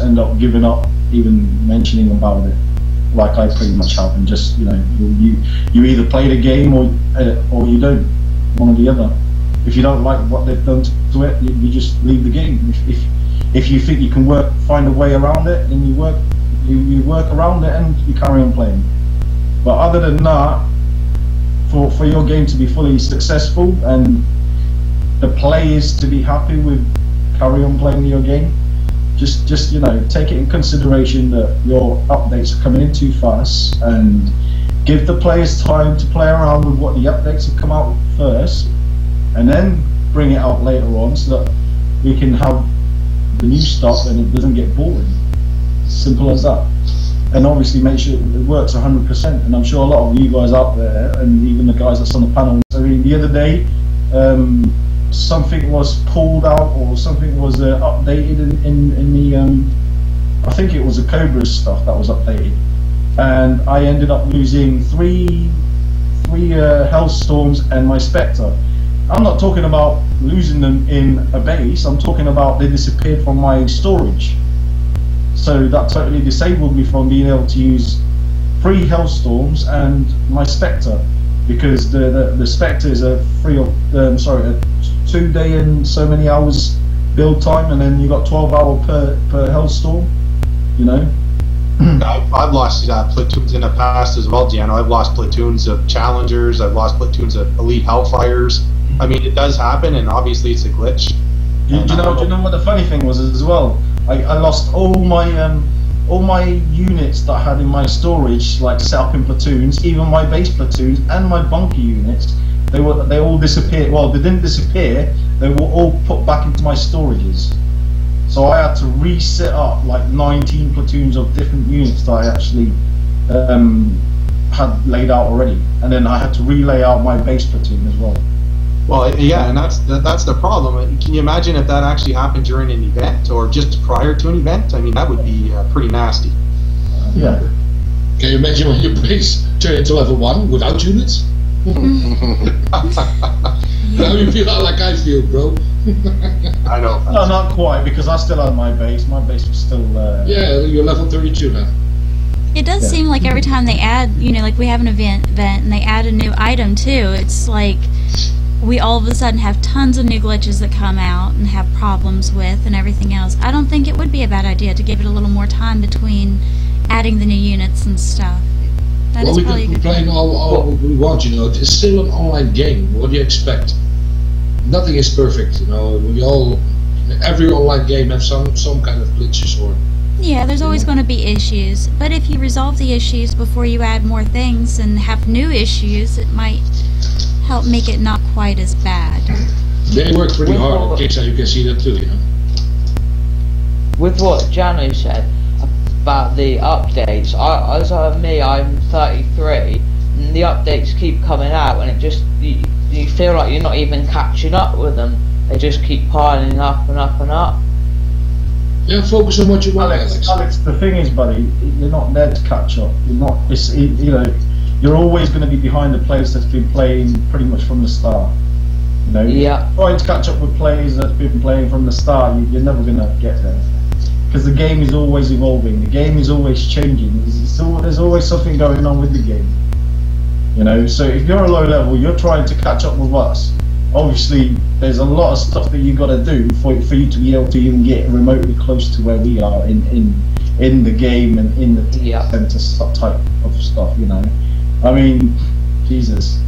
end up giving up even mentioning about it, like I pretty much have, and just, you know, you either play the game or you don't, one or the other. If you don't like what they've done to it, you just leave the game. If you think you can find a way around it, then you work around it and you carry on playing. But other than that, for your game to be fully successful and the players to be happy with carry on playing your game, just you know, take it in consideration that your updates are coming in too fast, and give the players time to play around with what the updates have come out first, and then bring it out later on, so that we can have the new stuff and it doesn't get boring. Simple as that. And obviously make sure it works 100%. And I'm sure a lot of you guys out there, and even the guys that's on the panel, I mean, the other day something was pulled out, or something was updated in the I think it was the Cobra stuff that was updated, and I ended up losing three Hellstorms and my Spectre. I'm not talking about losing them in a base, I'm talking about they disappeared from my storage. So that totally disabled me from being able to use 3 Hellstorms and my Spectre, because the Spectre is a 2 day and so many hours build time, and then you got 12 hour per Hellstorm, you know. I've lost platoons in the past as well, Giano. I've lost platoons of Challengers, I've lost platoons of Elite Hellfires. I mean, it does happen, and obviously it's a glitch. Do you know what the funny thing was as well? I lost all my units that I had in my storage, like set up in platoons, even my base platoons and my bunker units. They all disappeared. Well, they didn't disappear. They were all put back into my storages. So I had to reset up like 19 platoons of different units that I actually had laid out already, and then I had to relay out my base platoon as well. Well, yeah, and that's the problem. Can you imagine if that actually happened during an event or just prior to an event? I mean, that would be pretty nasty. Yeah. Can you imagine when your base turned into level 1 without units? Now you feel like I feel, bro. I know. No, not quite, because I still had my base. My base was still. Yeah, you're level 32 now. It does seem like every time they add, you know, like we have an event and they add a new item too, it's like we all of a sudden have tons of new glitches that come out and have problems with and everything else. I don't think it would be a bad idea to give it a little more time between adding the new units and stuff. That Well, is we probably a can good complain point. all we want, you know. It's still an online game. What do you expect? Nothing is perfect, you know. Every online game has some kind of glitches or. Yeah, there's always going to be issues, but if you resolve the issues before you add more things and have new issues, it might help make it not quite as bad. They work pretty hard on Kickstarter, you can see that too, you know. With what Jano said about the updates, I'm 33, and the updates keep coming out, and it just you feel like you're not even catching up with them. They just keep piling up and up and up. Yeah, focus on what you want, Alex. Alex, the thing is, buddy, you're not there to catch up. You're not. You know, you're always going to be behind the players that's been playing pretty much from the start. You know, Yeah. trying to catch up with players that's been playing from the start, you're never going to get there. Because the game is always evolving. The game is always changing. There's always something going on with the game. You know, so if you're a low level, you're trying to catch up with us. Obviously, there's a lot of stuff that you got to do for you to be able to even get remotely close to where we are in the game and in the center type of stuff. You know, I mean, Jesus.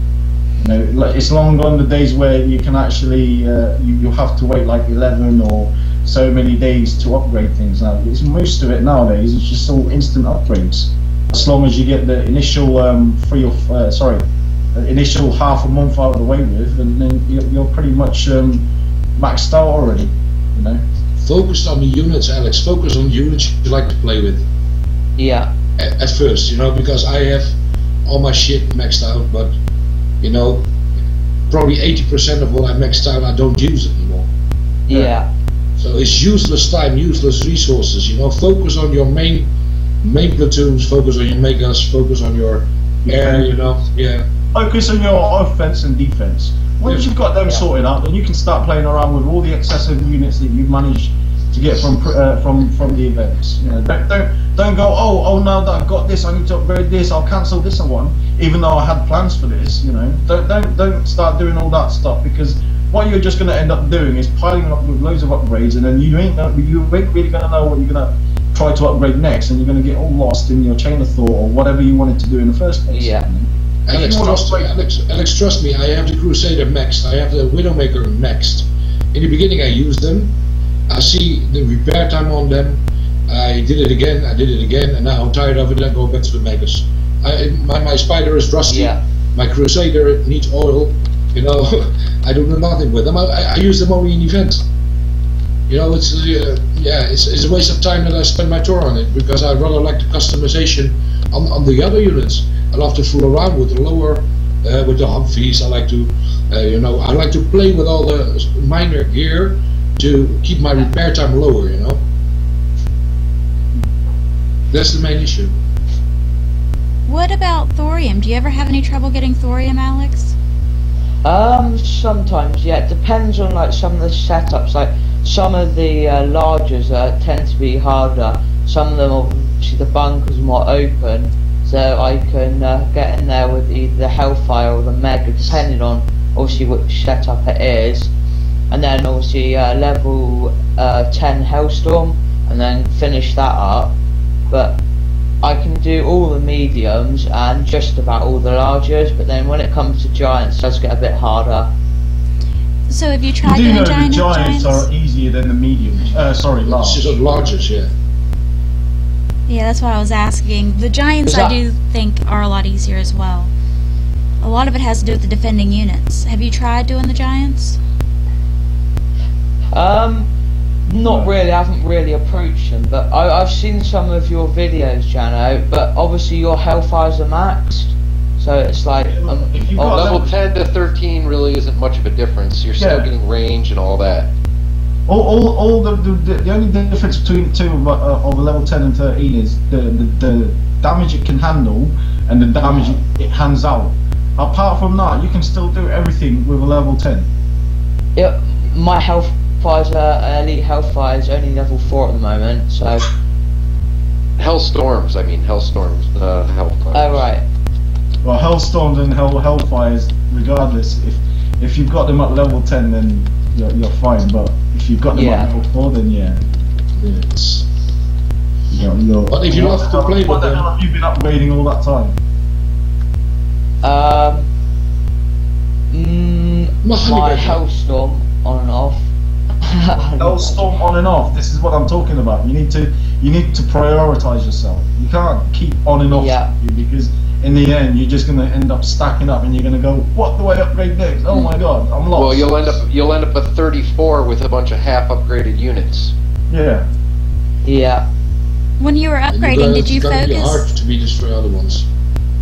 You know, like, it's long gone the days where you can actually you have to wait like 11 or so many days to upgrade things. Now, it's most of it nowadays. It's just all instant upgrades. As long as you get the initial initial half a month out of the way with, and then you're pretty much maxed out already. You know. Focus on the units, Alex. Focus on the units you like to play with. Yeah. At first, you know, because I have all my shit maxed out, but you know, probably 80% of what I maxed out, I don't use anymore. Yeah. So it's useless time, useless resources. You know, focus on your main platoons, focus on your megas, focus on your air. You know, yeah. Focus on your offense and defense. Once you've got them sorted out, then you can start playing around with all the excessive units that you've managed to get from the events. You know, don't go, oh now that I've got this, I need to upgrade this. I'll cancel this one, even though I had plans for this. You know, don't start doing all that stuff, because what you're just going to end up doing is piling up with loads of upgrades, and then you ain't really going to know what you're going to try to upgrade next, and you're going to get all lost in your chain of thought or whatever you wanted to do in the first place. Yeah. You know? Alex, trust me, I have the Crusader maxed, I have the Widowmaker maxed. In the beginning I used them, I see the repair time on them, I did it again, and now I'm tired of it, I go back to the Megas. My Spider is rusty, my Crusader needs oil, you know, I do nothing with them, I use them only in events. You know, it's a waste of time that I spend my tour on it, because I rather like the customization on the other units. I love to fool around with the lower, with the Humvees. I like to, I like to play with all the minor gear to keep my repair time lower. You know, that's the main issue. What about thorium? Do you ever have any trouble getting thorium, Alex? Sometimes, yeah. It depends on like some of the setups. Like some of the largers tend to be harder. Some of them, obviously, the bunkers are more open. So I can get in there with either the Hellfire or the Mega, depending on obviously which setup it is, and then obviously level 10 Hellstorm, and then finish that up. But I can do all the mediums and just about all the largers, but then when it comes to giants, it does get a bit harder. So have you tried doing the giants? Giants are easier than the mediums. Large. It's just largest, yeah. Yeah, that's what I was asking. The giants, I do think, are a lot easier as well. A lot of it has to do with the defending units. Have you tried doing the giants? Not really. I haven't really approached them, but I've seen some of your videos, Jano. But obviously your Hellfires are maxed, so it's like if you've got level 10 to 13 really isn't much of a difference. You're still getting range and all that. All the only difference between the two of a level 10 and 13 is the damage it can handle and the damage it hands out. Apart from that, you can still do everything with a level 10. Yeah, my Hellfires are elite Hellfires, only level 4 at the moment, so. Hellstorms, Hellfires. Oh right. Well, Hellstorms and Hellfires, regardless, if you've got them at level 10, then you're fine. But if you've got them at level 4, then But if you love to play with them, what the hell have you been upgrading all that time? my Hellstorm on and off. Hellstorm on and off. This is what I'm talking about. You need to prioritize yourself. You can't keep on and off because in the end you're just going to end up stacking up and you're going to go, what do I upgrade next? Oh my god, I'm lost. Well, you'll end up at 34 with a bunch of half upgraded units. Yeah. Yeah. When you were upgrading, did you focus? It's hard to be destroy other ones.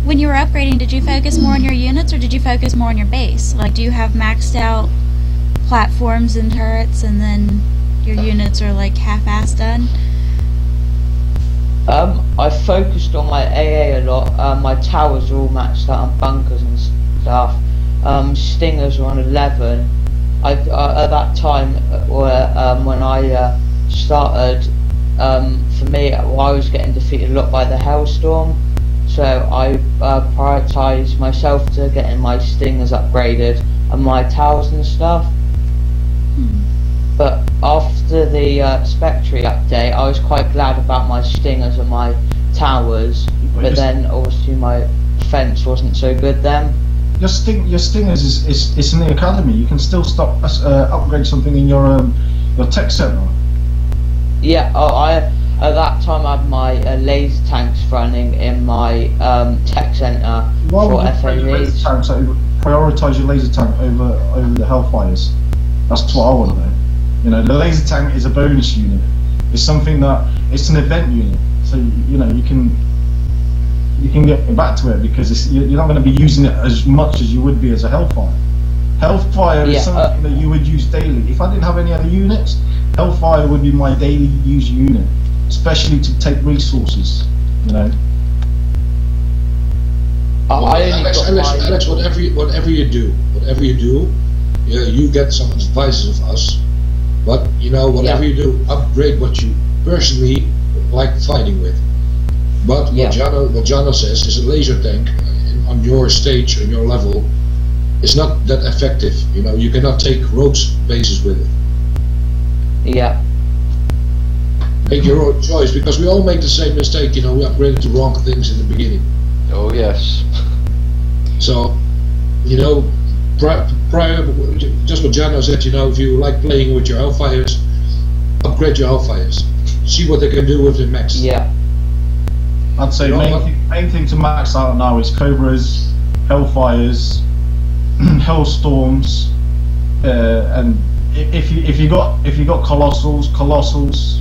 When you were upgrading, did you focus more on your units or did you focus more on your base? Like, do you have maxed out platforms and turrets, and then your units are like half-assed done? I focused on my AA a lot. My towers are all maxed out on bunkers and stuff. Stingers were on 11. At that time, when I started, for me, I was getting defeated a lot by the Hellstorm, so I prioritised myself to getting my Stingers upgraded and my towers and stuff. But after the Spectre update, I was quite glad about my Stingers and my towers, but then obviously my fence wasn't so good then. Your Stingers is in the academy. You can still upgrade something in your tech center. Yeah, at that time I had my laser tanks running in my tech center for FAVs. Prioritize your laser tank over the hellfires. That's what I want to know. You know, the laser tank is a bonus unit. It's something it's an event unit. So you can get back to it because you're not going to be using it as much as you would be as a hellfire. Hellfire is something that you would use daily. If I didn't have any other units, hellfire would be my daily use unit, especially to take resources. You know. Alex, whatever you do, you get some advices of us. But whatever you do, upgrade what you personally like fighting with. But what Jano says is a laser tank on your stage, on your level, is not that effective. You cannot take rogues bases with it. Yeah. Make your own choice, because we all make the same mistake. We upgraded the wrong things in the beginning. Oh yes. So, prior, just what Jano said, if you like playing with your hellfires, upgrade your hellfires. See what they can do with the max. Yeah. I'd say main thing to max out now is cobras, hellfires, hellstorms, and if you got colossals,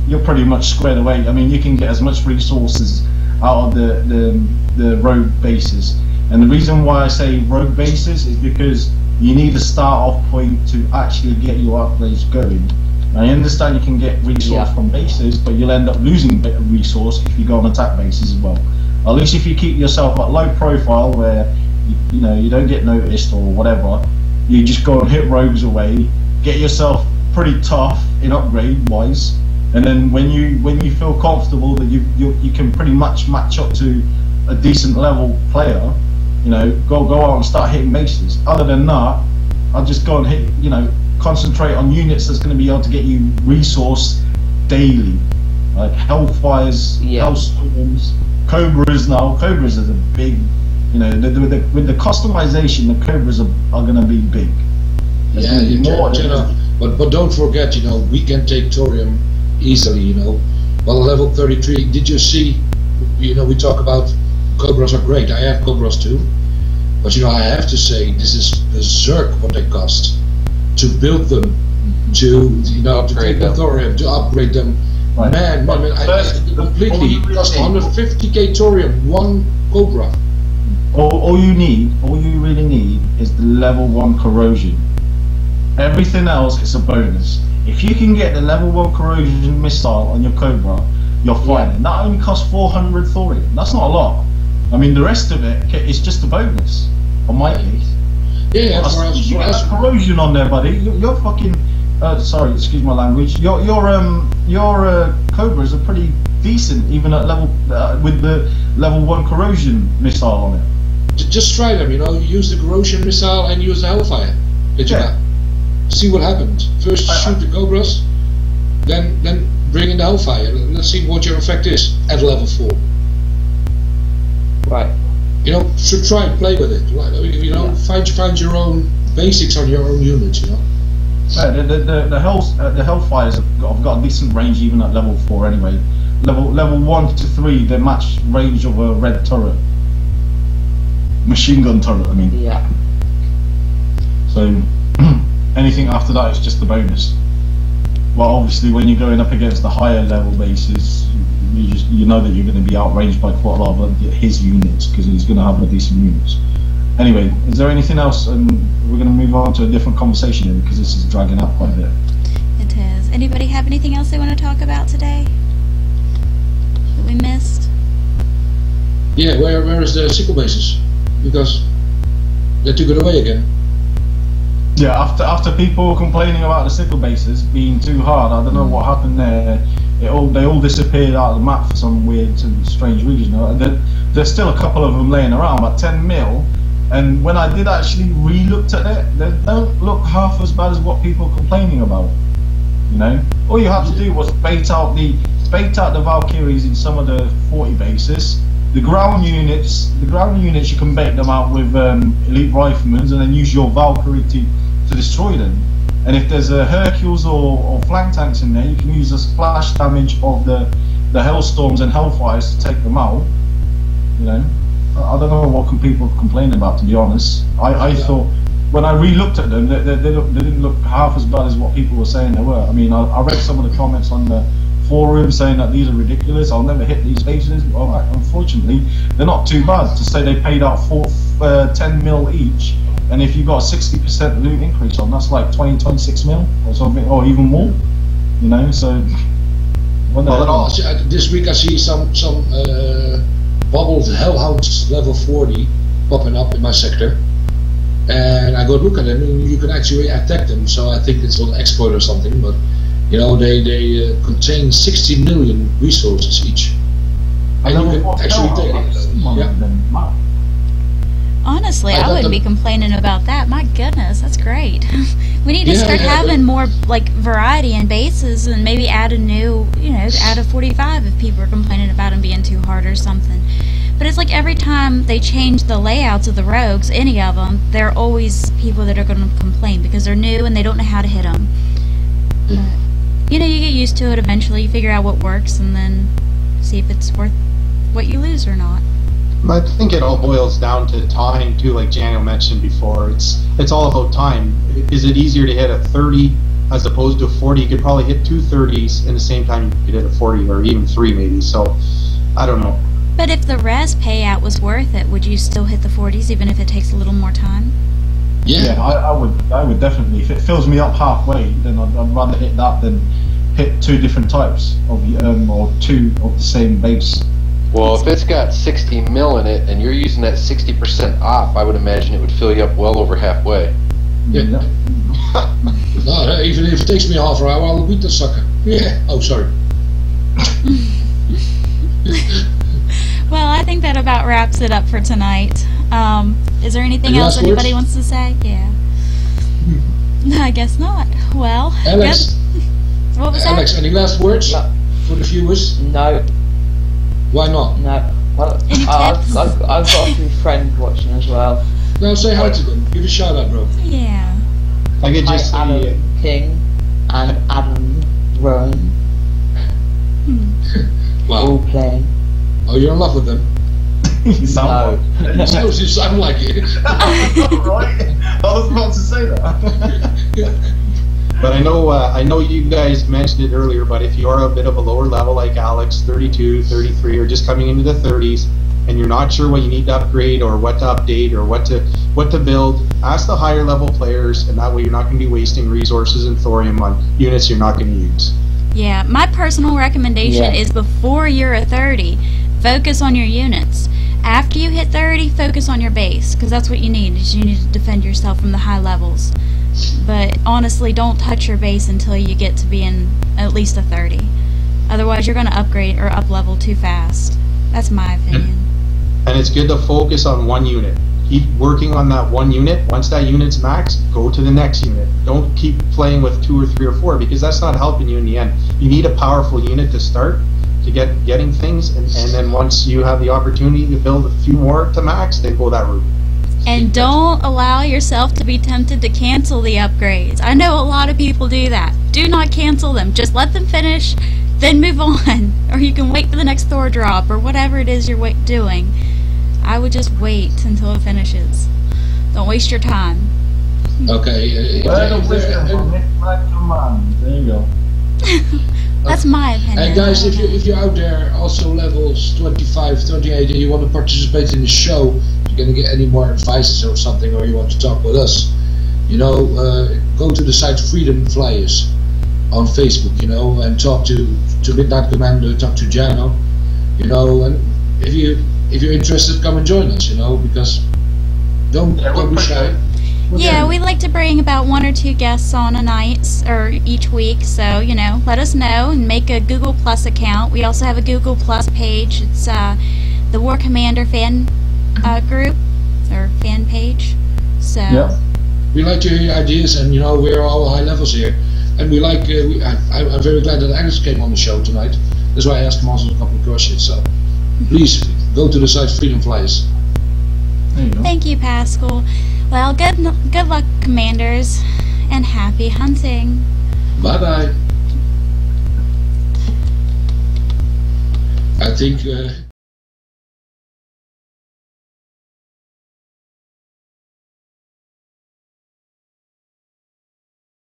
you're pretty much squared away. I mean, you can get as much resources out of the rogue bases. And the reason why I say rogue bases is because you need a start off point to actually get your upgrades going. I understand you can get resource from bases, but you'll end up losing a bit of resource if you go on attack bases as well. At least if you keep yourself at low profile, where you don't get noticed or whatever, you just go and hit rogues away, get yourself pretty tough in upgrade wise, and then when you feel comfortable that you can pretty much match up to a decent level player, go out and start hitting bases. Other than that, I'll just go and hit, concentrate on units that's going to be able to get you resource daily, like hellfires, hellstorms, cobras. Now cobras is a big, with the customization, the cobras are going to be big. But don't forget, we can take thorium easily. Well, level 33. Did you see? We talk about cobras are great. I have cobras too, but I have to say this is berserk what they cost to build them, to take the thorium, to upgrade them. Right. Man, I completely cost 150k thorium, one cobra. All you really need is the level 1 corrosion. Everything else is a bonus. If you can get the level 1 corrosion missile on your cobra, you're fine. It not only costs 400 thorium, that's not a lot. I mean, the rest of it is just a bonus, on my case. Yeah, you got corrosion on there, buddy. You're fucking. Sorry, excuse my language. Your cobras are pretty decent, even at level with the level 1 corrosion missile on it. Just try them. Use the corrosion missile and use the hellfire. See what happens. First shoot the cobras, then bring in the hellfire. Let's see what your effect is at level 4. Right. you know, should try and play with it. You know, find your own basics on your own units. You know. The hellfires have got a decent range even at level 4 anyway. Level 1 to 3, they match range of a red turret, machine gun turret. I mean. Yeah. So anything after that is just a bonus. Well, obviously, when you're going up against the higher level bases, you know that you're going to be outranged by quite a lot of his units because he's going to have the decent units. Anyway, is there anything else? And we're going to move on to a different conversation here because this is dragging out quite a bit. It is. Anybody have anything else they want to talk about today that we missed? Yeah, where is the sickle bases? Because they took it away again. Yeah, after people complaining about the sickle bases being too hard, I don't know what happened there. They all disappeared out of the map for some weird and strange reason. There's still a couple of them laying around, about 10 mil. And when I did actually re-looked at it, they don't look half as bad as what people are complaining about. You know, all you had to do was bait out the Valkyries in some of the 40 bases. The ground units you can bait them out with elite riflemen, and then use your Valkyrie to destroy them. And if there's a Hercules or flank tanks in there, you can use the splash damage of the Hellstorms and Hellfires to take them out. You know, I don't know what people complain about, to be honest. I thought when I re-looked at them, they didn't look half as bad as what people were saying they were. I mean, I read some of the comments on the forum saying that these are ridiculous, I'll never hit these bases. Well, unfortunately, they're not too bad. To say they paid out 10 mil each, and if you got a 60% loot increase on, that's like 26 mil or something, or even more. You know, so. Well, this week I see some bubbled Hellhounds level 40 popping up in my sector, and I go look at them, and you can actually attack them. So I think it's an exploit or something, but. You know, they contain 60 million resources each, and you can actually take it. Yeah. Honestly, I wouldn't be complaining about that. My goodness, that's great. We need to start having more like variety in bases, and maybe add a new, add a 45 if people are complaining about them being too hard or something. But it's like every time they change the layouts of the rogues, any of them, there are always people that are going to complain because they're new and they don't know how to hit them. But, you get used to it eventually. You figure out what works and then see if it's worth what you lose or not. I think it all boils down to time too, like Daniel mentioned before. It's all about time. Is it easier to hit a 30 as opposed to a 40? You could probably hit 2 30s in the same time you could hit a 40 or even 3 maybe. So I don't know. But if the res payout was worth it, would you still hit the 40s even if it takes a little more time? Yeah, I would definitely. If it fills me up halfway, then I'd rather hit that than hit 2 different types of or 2 of the same base. Well, if it's got 60 mil in it and you're using that 60% off, I would imagine it would fill you up well over halfway. Yeah. No, even if it takes me half an hour, I'll beat the sucker. Yeah. Oh, sorry. Well, I think that about wraps it up for tonight. Is there anything else anybody wants to say? Yeah. I guess not. Well, Alex. What was Alex, that? any last words for the viewers? No. Why not? No. Well, any tips? I've got a few friends watching as well. No, say hi to them. Give a shout out, bro. Yeah. I could just Hi, Adam King and Adam Rowan. Wow. All playing. Oh, you're in love with them? You sound like You sound like it. right? I was about to say that. But I know you guys mentioned it earlier, but if you are a bit of a lower level like Alex, 32, 33, or just coming into the 30s, and you're not sure what you need to upgrade or what to update or what to build, ask the higher level players, and that way you're not going to be wasting resources and thorium on units you're not going to use. Yeah, my personal recommendation is before you're a 30, focus on your units. After you hit 30, focus on your base, because that's what you need. You need to defend yourself from the high levels. But honestly, don't touch your base until you get to being at least a 30. Otherwise, you're going to upgrade or up level too fast. That's my opinion. And it's good to focus on one unit. Keep working on that one unit. Once that unit's maxed, go to the next unit. Don't keep playing with 2 or 3 or 4 because that's not helping you in the end. You need a powerful unit to start to getting things, and then once you have the opportunity to build a few more to max, then go that route. And don't allow yourself to be tempted to cancel the upgrades. I know a lot of people do that. Do not cancel them. Just let them finish, then move on. Or you can wait for the next Thor drop, or whatever it is you're doing. I would just wait until it finishes. Don't waste your time. Okay. Well, the wisdom from MidnightCommand. There you go. That's my opinion. And guys, if you're out there, also levels 25, 28, and you want to participate in the show, you're going to get any more advices or something, or you want to talk with us, you know, go to the site Freedom Flyers on Facebook, you know, and talk to MidnightCommand, talk to Jano, you know, and if you're interested, come and join us, you know, because don't be shy. Yeah, we like to bring about 1 or 2 guests on a night or each week, so you know, let us know and make a Google Plus account. We also have a Google Plus page. It's the War Commander fan group or fan page. So Yeah. We like to hear your ideas, and you know, we're all high levels here, and we like. I'm very glad that Alex came on the show tonight. That's why I asked him also a couple of questions. So please go to the site Freedom Flyers. There you go. thank you, Pascal. Well, good luck, Commanders, and happy hunting. Bye bye. I think.